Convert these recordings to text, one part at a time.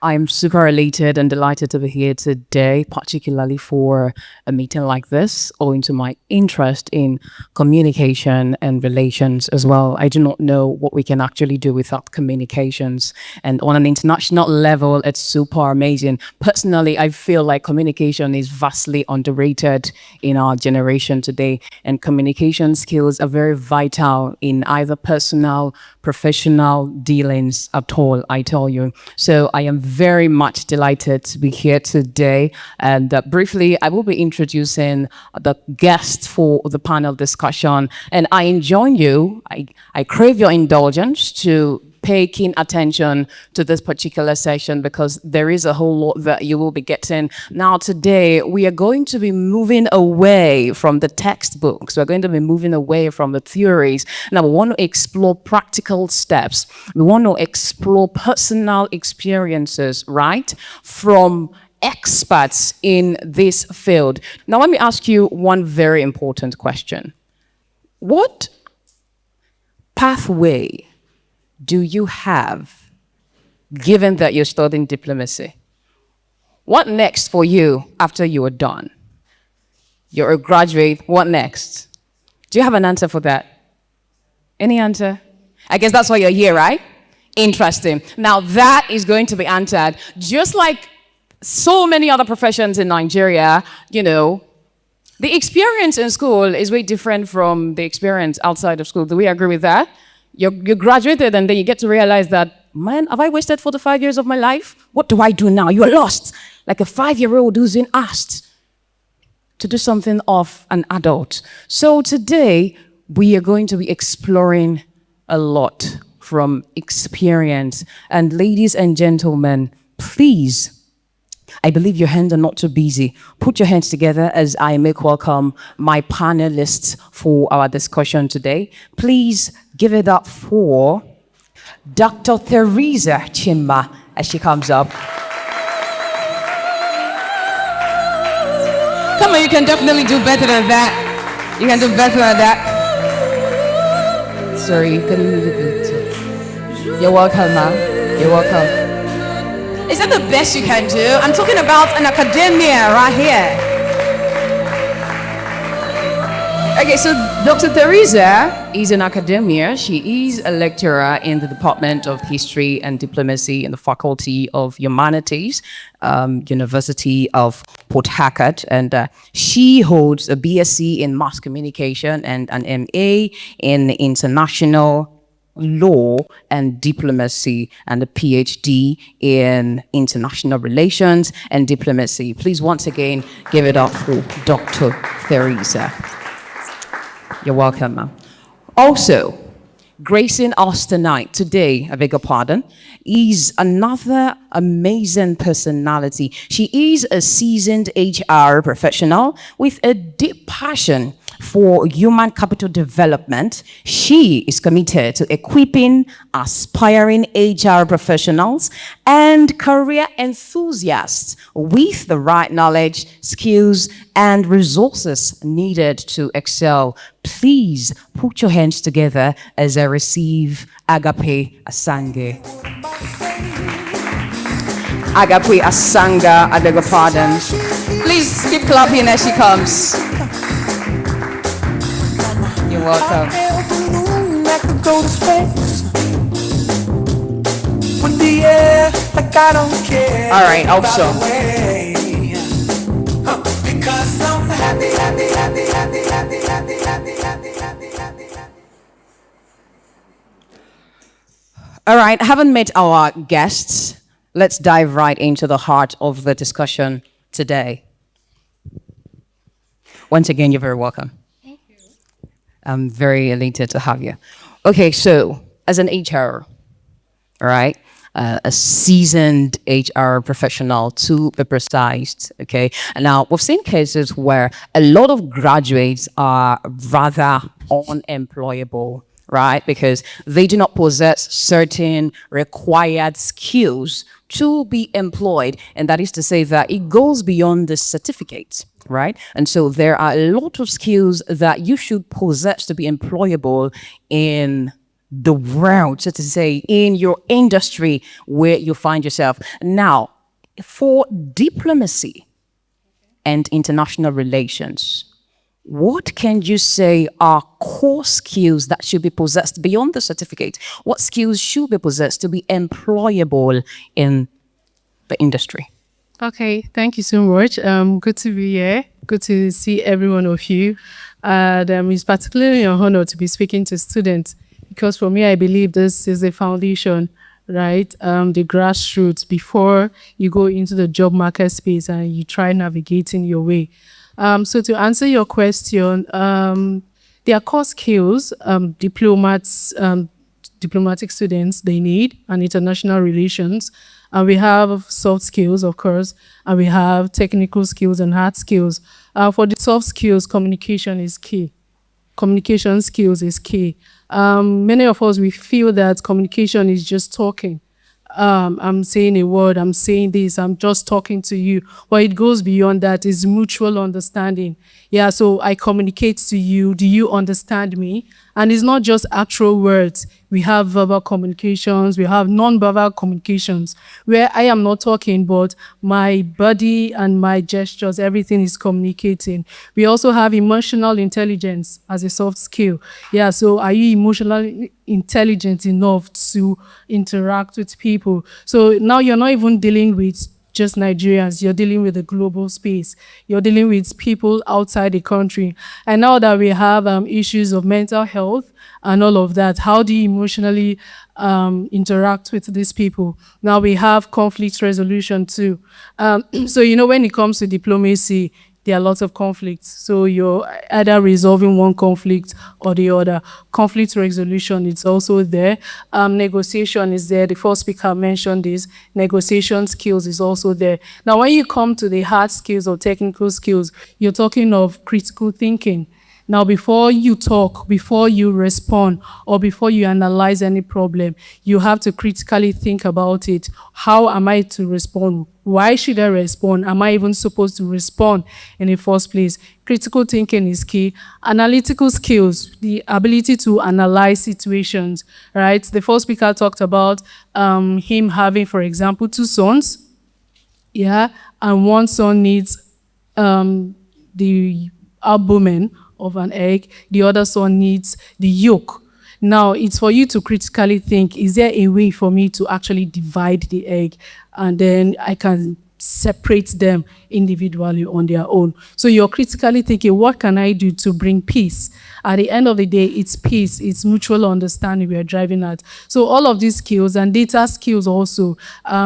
I'm super elated and delighted to be here today, particularly for a meeting like this, owing to my interest in communication and relations as well. I do not know what we can actually do without communications. And on an international level, it's super amazing. Personally, I feel like communication is vastly underrated in our generation today. And communication skills are very vital in either personal, professional dealings at all, I tell you. So I am very much delighted to be here today. And briefly, I will be introducing the guests for the panel discussion. And I enjoin you, I crave your indulgence to pay keen attention to this particular session because there is a whole lot that you will be getting. Now today, we are going to be moving away from the textbooks. We're going to be moving away from the theories. Now we want to explore practical steps. We want to explore personal experiences, right? From experts in this field. Now let me ask you one very important question. What pathway do you have, given that you're studying diplomacy? What next for you after you are done? You're a graduate, what next? Do you have an answer for that? Any answer? I guess that's why you're here, right? Interesting. Now that is going to be answered, just like so many other professions in Nigeria, you know, the experience in school is way different from the experience outside of school. Do we agree with that? You graduated and then you get to realize that, man, have I wasted 45 years of my life? What do I do now? You're lost. Like a 5-year-old who's been asked to do something of an adult. So today, we are going to be exploring a lot from experience. And ladies and gentlemen, please, I believe your hands are not too busy. Put your hands together as I make welcome my panelists for our discussion today. Please give it up for Dr. Theresa Chima as she comes up. Come on, you can definitely do better than that. You can do better than that. Sorry, you couldn't do it. You're welcome, ma'am. You're welcome. Is that the best you can do? I'm talking about an academia right here. Okay, so Dr. Theresa is an academia. She is a lecturer in the Department of History and Diplomacy in the Faculty of Humanities, University of Port Harcourt, and she holds a BSc in Mass Communication and an MA in International Law and Diplomacy and a PhD in International Relations and Diplomacy. Please once again give it up for Dr. Theresa. You're welcome, ma'am. Also, gracing us tonight, today, I beg your pardon, is another amazing personality. She is a seasoned HR professional with a deep passion for human capital development. She is committed to equipping aspiring HR professionals and career enthusiasts with the right knowledge, skills, and resources needed to excel. Please put your hands together as I receive Agape Asanga. Agape Asanga, I beg your pardon. Please keep clapping as she comes. You're welcome. All right, also. All right, I haven't met our guests. Let's dive right into the heart of the discussion today. Once again, you're very welcome. I'm very elated to have you. Okay, so as an HR, all right, a seasoned HR professional to be precise, okay? And now we've seen cases where a lot of graduates are rather unemployable, right? Because they do not possess certain required skills to be employed. And that is to say that it goes beyond the certificate, right? And so there are a lot of skills that you should possess to be employable in the world, so to say, in your industry where you find yourself. Now, for diplomacy and international relations, what can you say are core skills that should be possessed beyond the certificate? What skills should be possessed to be employable in the industry? Okay, thank you so much. Good to be here. Good to see every one of you. And it's particularly an honor to be speaking to students because for me, I believe this is a foundation, right? The grassroots before you go into the job market space and you try navigating your way. So to answer your question, there are core skills diplomatic students they need and international relations. And we have soft skills, of course, and we have technical skills and hard skills. For the soft skills, communication is key. Communication skills is key. Many of us, we feel that communication is just talking. I'm saying a word, I'm saying this, I'm just talking to you. But it goes beyond that, it's mutual understanding. Yeah, so I communicate to you, do you understand me? And it's not just actual words. We have verbal communications, we have non-verbal communications, where I am not talking, but my body and my gestures, everything is communicating. We also have emotional intelligence as a soft skill. Yeah, so are you emotionally intelligent enough to interact with people? So now you're not even dealing with just Nigerians, you're dealing with the global space. You're dealing with people outside the country. And now that we have issues of mental health and all of that, how do you emotionally interact with these people? Now we have conflict resolution too. So, when it comes to diplomacy, there are lots of conflicts. So you're either resolving one conflict or the other. Conflict resolution is also there. Negotiation is there. The first speaker mentioned this. Negotiation skills is also there. Now, when you come to the hard skills or technical skills, you're talking of critical thinking. Now, before you talk, before you respond, or before you analyze any problem, you have to critically think about it. How am I to respond? Why should I respond? Am I even supposed to respond in the first place? Critical thinking is key. Analytical skills, the ability to analyze situations, right? The first speaker talked about him having, for example, 2 sons, yeah, and one son needs the albumin of an egg, the other son needs the yolk. Now, it's for you to critically think, is there a way for me to actually divide the egg? And then I can separate them individually on their own. So you're critically thinking, what can I do to bring peace? At the end of the day, it's peace, it's mutual understanding we are driving at. So all of these skills and data skills also,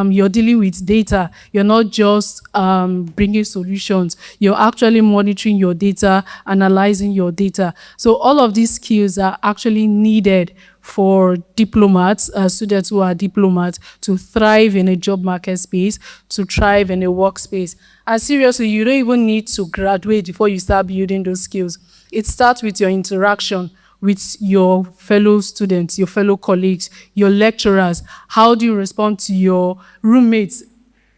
you're dealing with data. You're not just bringing solutions. You're actually monitoring your data, analyzing your data. So all of these skills are actually needed for diplomats, students who are diplomats, to thrive in a job market space, to thrive in a workspace. And seriously, you don't even need to graduate before you start building those skills. It starts with your interaction with your fellow students, your fellow colleagues, your lecturers. How do you respond to your roommates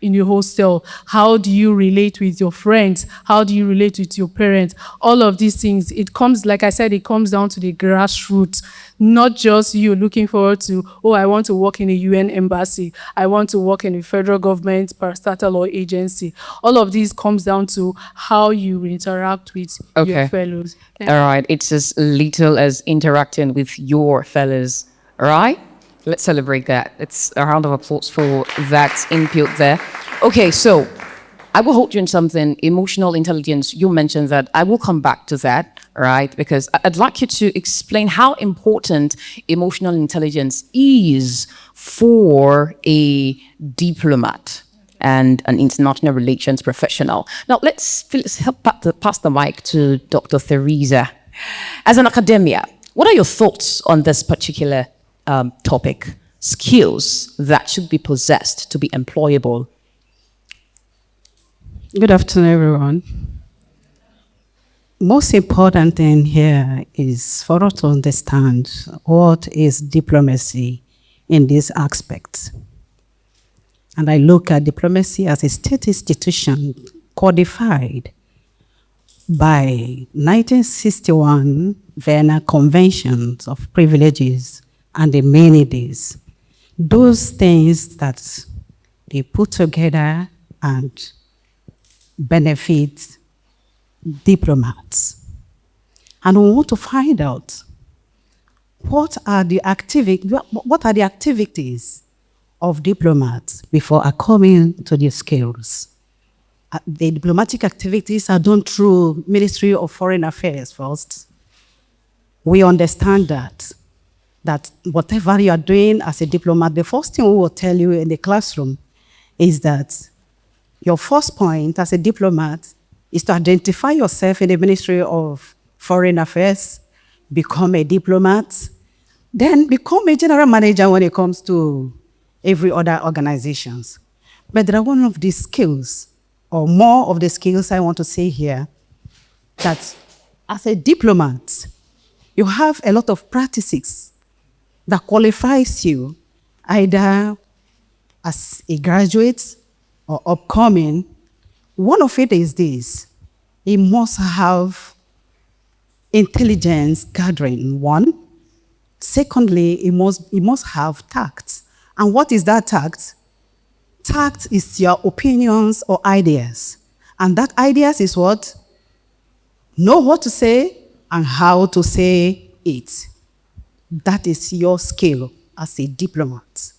in your hostel? How do you relate with your friends? How do you relate with your parents? All of these things, it comes, like I said, it comes down to the grassroots, not just you looking forward to, oh, I want to work in a UN embassy. I want to work in a federal government, parastatal or agency. All of these comes down to how you interact with your fellows. All right. It's as little as interacting with your fellows. All right? Let's celebrate that. It's a round of applause for that input there. Okay, so I will hold you in something, emotional intelligence. You mentioned that. I will come back to that, right? Because I'd like you to explain how important emotional intelligence is for a diplomat and an international relations professional. Now, let's help pass the mic to Dr. Theresa. As an academia, what are your thoughts on this particular topic, skills that should be possessed to be employable? Good afternoon, everyone. Most important thing here is for us to understand what is diplomacy in this aspect. And I look at diplomacy as a state institution codified by 1961 Vienna Conventions of Privileges and the many days. Those things that they put together and benefit diplomats. And we want to find out what are the activities of diplomats before I come into the skills. The diplomatic activities are done through Ministry of Foreign Affairs first. We understand that whatever you are doing as a diplomat, the first thing we will tell you in the classroom is that your first point as a diplomat is to identify yourself in the Ministry of Foreign Affairs, become a diplomat, then become a general manager when it comes to every other organizations. But there are one of these skills, or more of the skills I want to say here, that as a diplomat, you have a lot of practices that qualifies you either as a graduate or upcoming. One of it is this: you must have intelligence gathering, one. Secondly, you must have tact. And what is that tact? Tact is your opinions or ideas. And that ideas is what? Know what to say and how to say it. That is your skill as a diplomat.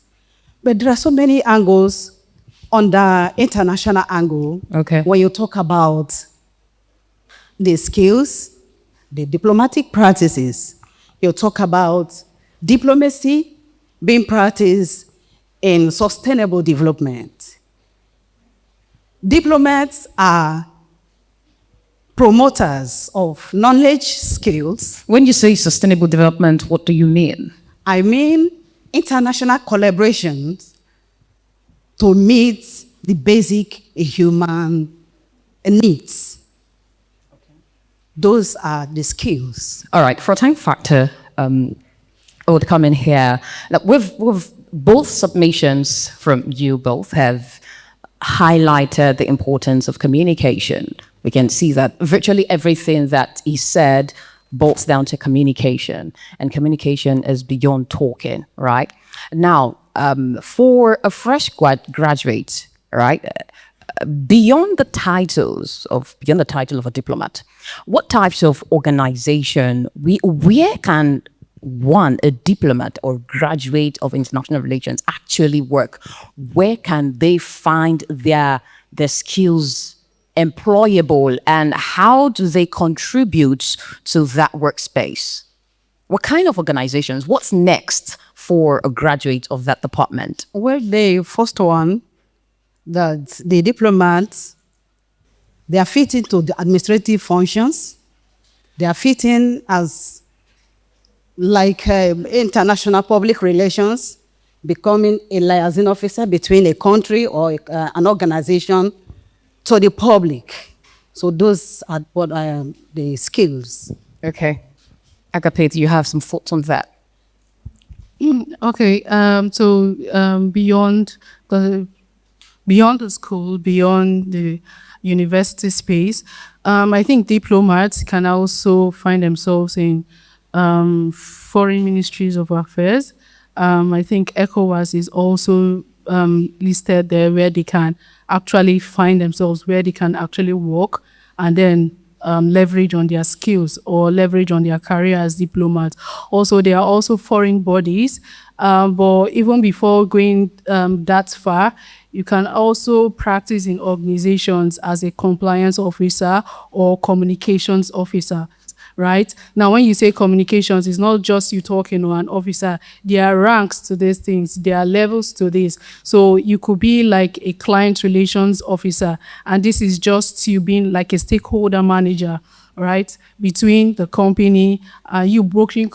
But there are so many angles on the international angle. Okay. When you talk about the skills, the diplomatic practices, you talk about diplomacy being practiced in sustainable development. Diplomats are promoters of knowledge, skills. When you say sustainable development, what do you mean? I mean international collaborations to meet the basic human needs. Those are the skills. All right, for a time factor, I would come in here. Now, we've both submissions from you both have highlighted the importance of communication. We can see that virtually everything that is said boils down to communication, and communication is beyond talking, right? Now, for a fresh graduate, right, beyond the title of a diplomat, what types of organization, where can a diplomat or graduate of international relations actually work? Where can they find their skills employable, and how do they contribute to that workspace? What kind of organizations? What's next for a graduate of that department? Well, the first one, that the diplomats, they are fit into the administrative functions. They are fit in as like international public relations, becoming a liaison officer between a country or an organization to the public. So those are what the skills. Okay. Agape, do you have some thoughts on that? Okay, so beyond the school, beyond the university space, I think diplomats can also find themselves in foreign ministries of affairs. I think ECOWAS is also listed there, where they can actually find themselves, where they can actually work and then leverage on their skills or leverage on their career as diplomats. Also, there are also foreign bodies, but even before going that far, you can also practice in organizations as a compliance officer or communications officer. Right? Now, when you say communications, it's not just you talking to an officer. There are ranks to these things. There are levels to this. So you could be like a client relations officer, and this is just you being like a stakeholder manager, right? Between the company, you brokering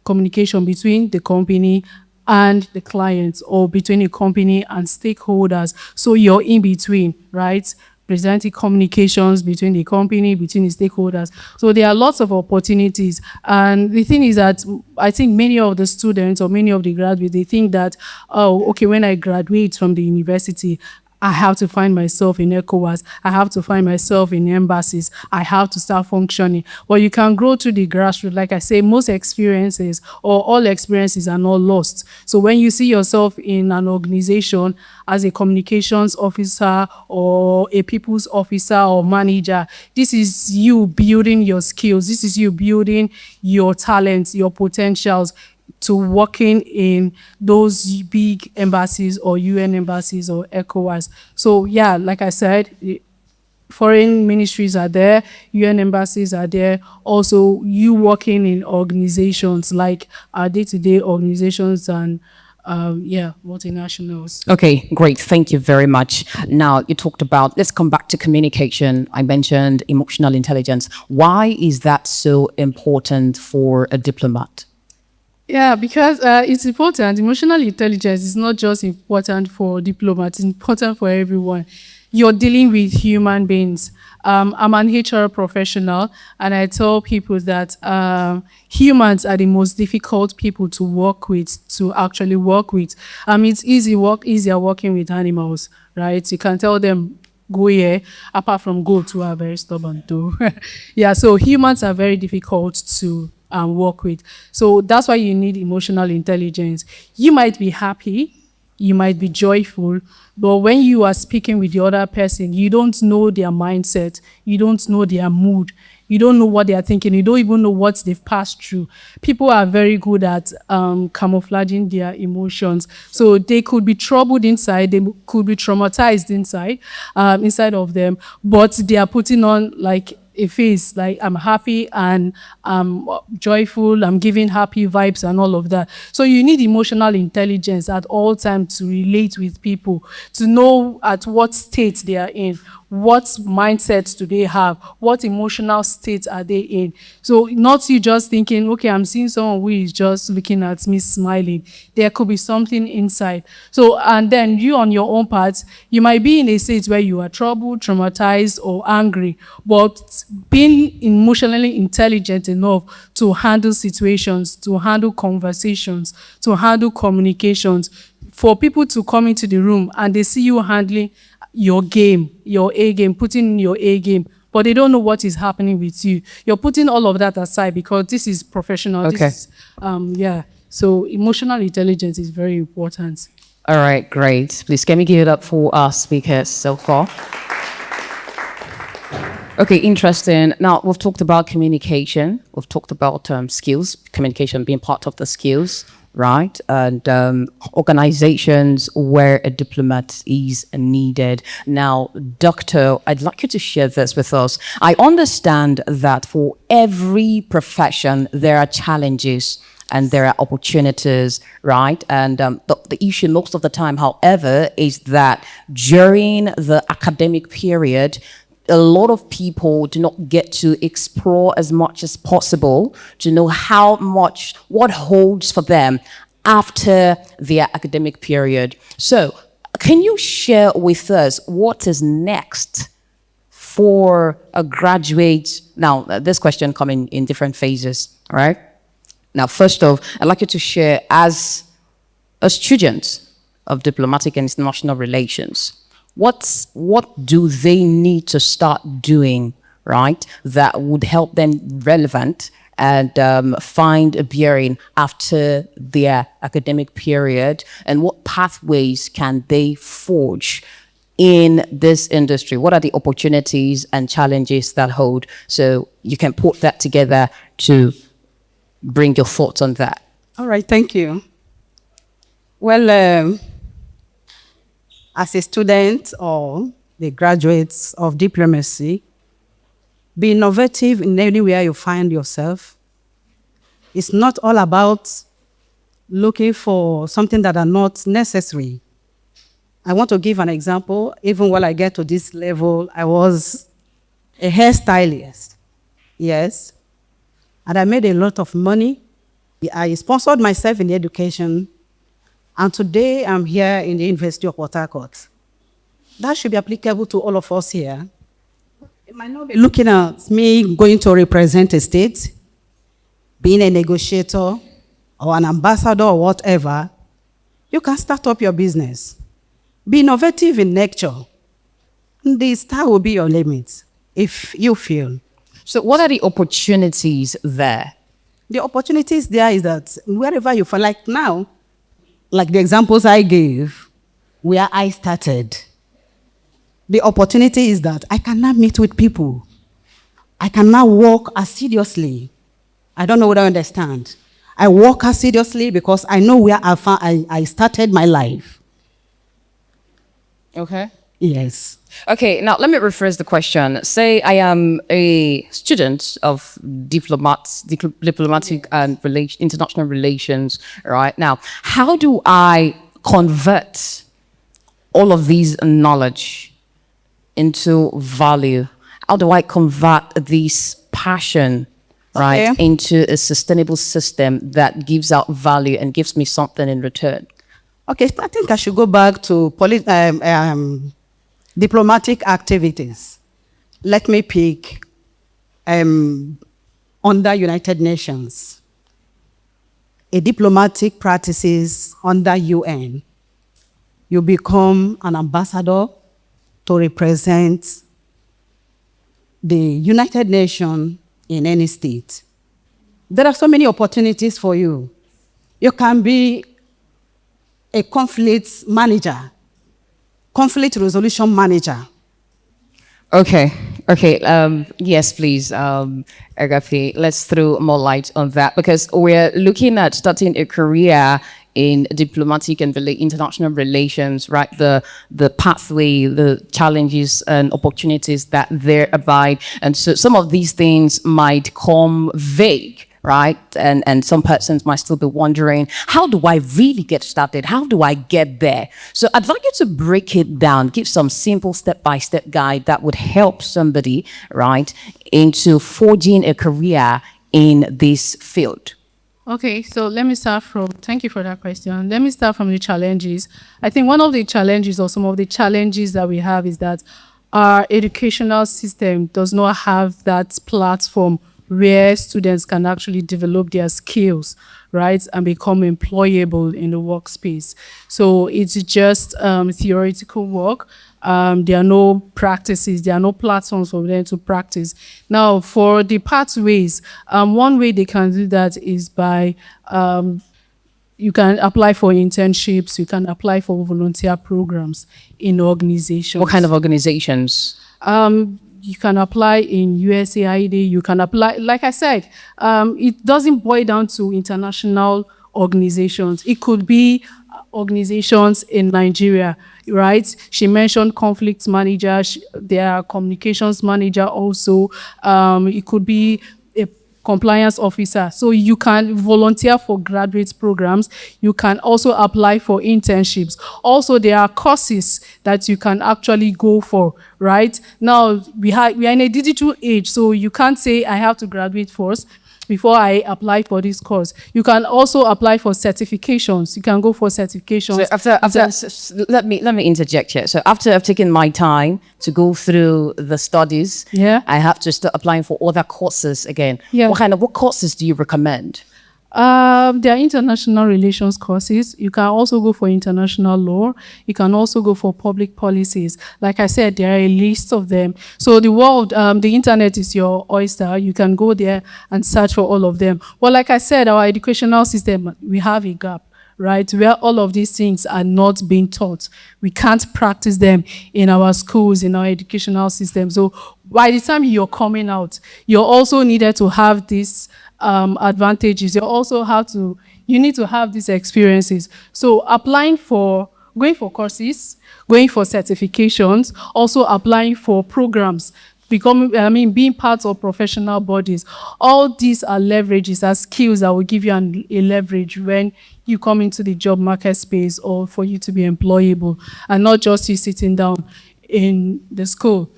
communication between the company and the clients, or between a company and stakeholders. So you're in between, right? Presenting communications between the company, between the stakeholders. So there are lots of opportunities. And the thing is that I think many of the students or many of the graduates, they think that, oh, okay, when I graduate from the university, I have to find myself in ECOWAS. I have to find myself in embassies. I have to start functioning. But you can grow to the grassroots. Like I say, most experiences or all experiences are not lost. So when you see yourself in an organization as a communications officer or a people's officer or manager, this is you building your skills. This is you building your talents, your potentials, to working in those big embassies or UN embassies or ECOWAS. So yeah, like I said, foreign ministries are there, UN embassies are there. Also, you working in organizations like our day-to-day organizations and multinationals. Okay, great. Thank you very much. Now, you talked about, let's come back to communication. I mentioned emotional intelligence. Why is that so important for a diplomat? Yeah, because it's important. Emotional intelligence is not just important for diplomats, it's important for everyone. You're dealing with human beings. I'm an HR professional, and I tell people that humans are the most difficult people to work with, to actually work with. It's easier working with animals, right? You can tell them, go here, apart from goats who are very stubborn too. Yeah, so humans are very difficult to work with. So that's why you need emotional intelligence. You might be happy, you might be joyful, but when you are speaking with the other person, you don't know their mindset, you don't know their mood, you don't know what they are thinking, you don't even know what they've passed through. People are very good at camouflaging their emotions. So they could be troubled inside, they could be traumatized inside of them, but they are putting on like a face like I'm happy and I'm joyful, I'm giving happy vibes and all of that. So you need emotional intelligence at all times to relate with people, to know at what state they are in, what mindsets do they have, what emotional state are they in. So not you just thinking, okay, I'm seeing someone who is just looking at me smiling. There could be something inside. So, and then you on your own part, you might be in a state where you are troubled, traumatized, or angry, but being emotionally intelligent enough to handle situations, to handle conversations, to handle communications, for people to come into the room and they see you handling your game, your A game, putting in your A game, but they don't know what is happening with you. You're putting all of that aside because this is professional. Okay. This is, so emotional intelligence is very important. All right, great. Please, can we give it up for our speakers so far? Okay, interesting. Now, we've talked about communication. We've talked about skills, communication being part of the skills, right? And organizations where a diplomat is needed. Now, Doctor, I'd like you to share this with us. I understand that for every profession, there are challenges and there are opportunities, right? And the issue most of the time, however, is that during the academic period, a lot of people do not get to explore as much as possible to know what holds for them after their academic period. So can you share with us what is next for a graduate? Now, this question coming in different phases, all right? Now, first off, I'd like you to share as a student of diplomatic and international relations, what do they need to start doing, right, that would help them relevant and find a bearing after their academic period? And what pathways can they forge in this industry? What are the opportunities and challenges that hold? So you can put that together to bring your thoughts on that. All right, thank you. Well, as a student or the graduates of diplomacy, be innovative in anywhere you find yourself. It's not all about looking for something that are not necessary. I want to give an example. Even while I get to this level, I was a hairstylist, yes, and I made a lot of money. I sponsored myself in education, and today I'm here in the University of Port Harcourt. That should be applicable to all of us here. You might not be looking at me going to represent a state, being a negotiator, or an ambassador, or whatever. You can start up your business. Be innovative in nature. The sky will be your limit if you feel. So what are the opportunities there? The opportunities there is that wherever you feel, like now, like the examples I gave, where I started, the opportunity is that I can now meet with people. I can now work assiduously. I don't know what I understand. I work assiduously because I know where I started my life. Okay. Yes. Okay, now let me rephrase the question. Say I am a student of diplomatic and international relations, right? Now, how do I convert all of these knowledge into value? How do I convert this passion, right, Okay. into a sustainable system that gives out value and gives me something in return? Okay, I think I should go back to diplomatic activities. Let me pick under United Nations. A diplomatic practices under UN. You become an ambassador to represent the United Nations in any state. There are so many opportunities for you. You can be a conflict manager, conflict resolution manager. Okay. Yes, please, Agape, let's throw more light on that because we're looking at starting a career in diplomatic and international relations, right? The pathway, the challenges and opportunities that there abide. And so some of these things might come vague, right? And some persons might still be wondering, how do I really get started? How do I get there? So I'd like you to break it down, give some simple step-by-step guide that would help somebody, right, into forging a career in this field. Okay, so let me start from, thank you for that question. Let me start from the challenges. I think one of the challenges or some of the challenges that we have is that our educational system does not have that platform where students can actually develop their skills, right, and become employable in the workspace. So it's just theoretical work. There are no practices, there are no platforms for them to practice. Now, for the pathways, one way they can do that is by you can apply for internships, you can apply for volunteer programs in organizations. What kind of organizations? You can apply in USAID, you can apply, like I said, it doesn't boil down to international organizations. It could be organizations in Nigeria, right? She mentioned conflict manager, there are communications manager also. It could be a compliance officer. So you can volunteer for graduate programs. You can also apply for internships. Also, there are courses that you can actually go for, right? Now, we are in a digital age, so you can't say I have to graduate first before I apply for this course. You can also apply for certifications. You can go for certifications. So let me interject here. So after I've taken my time to go through the studies, Yeah. I have to start applying for other courses again. Yeah. What courses do you recommend? There are international relations courses. You can also go for international law. You can also go for public policies. Like I said, there are a list of them. So the world, the internet is your oyster. You can go there and search for all of them. Well, like I said, our educational system, we have a gap, right, where all of these things are not being taught. We can't practice them in our schools, in our educational system. So by the time you're coming out, you're also needed to have these advantages. You need to have these experiences. So going for courses, going for certifications, also applying for programs, being part of professional bodies. All these are leverages, are skills that will give you a leverage when you come into the job market space or for you to be employable, and not just you sitting down in the school.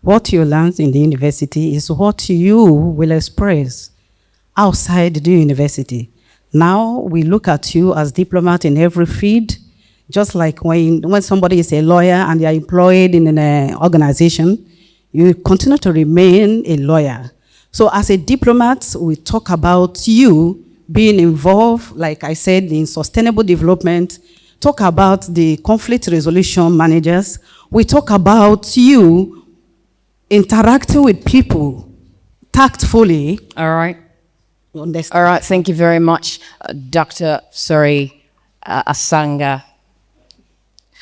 What you learn in the university is what you will express outside the university. Now we look at you as diplomat in every field, just like when somebody is a lawyer and they are employed in an organization, you continue to remain a lawyer. So as a diplomat, we talk about you being involved, like I said, in sustainable development talk about the conflict resolution managers. We talk about you interacting with people tactfully. All right. Understand? All right. Thank you very much, Dr. Asanga.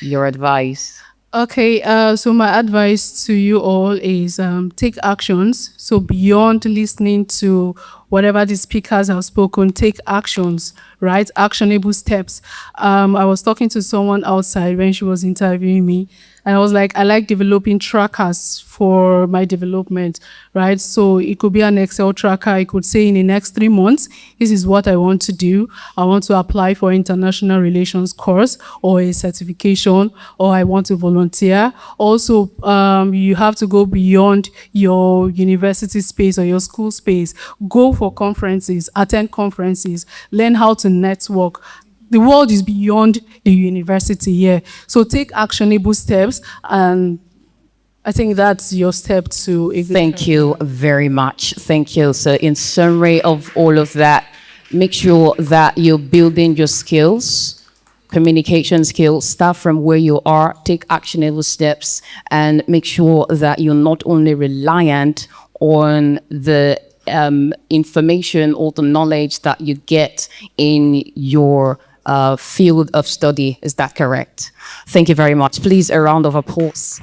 Your advice. Okay, so my advice to you all is take actions. So beyond listening to whatever the speakers have spoken, take actions, right? Actionable steps. I was talking to someone outside when she was interviewing me, and I was like, I like developing trackers for my development, right? So it could be an Excel tracker. I could say in the next 3 months, this is what I want to do. I want to apply for international relations course or a certification, or I want to volunteer. Also, you have to go beyond your university space or your school space. Go for conferences, attend conferences, learn how to network. The world is beyond the university here. So take actionable steps, and I think that's your step to a good Thank career. you very much. Thank you. So in summary of all of that, make sure that you're building your skills, communication skills, start from where you are, take actionable steps, and make sure that you're not only reliant on the information or the knowledge that you get in your field of study. Is that correct? Thank you very much. Please, a round of applause.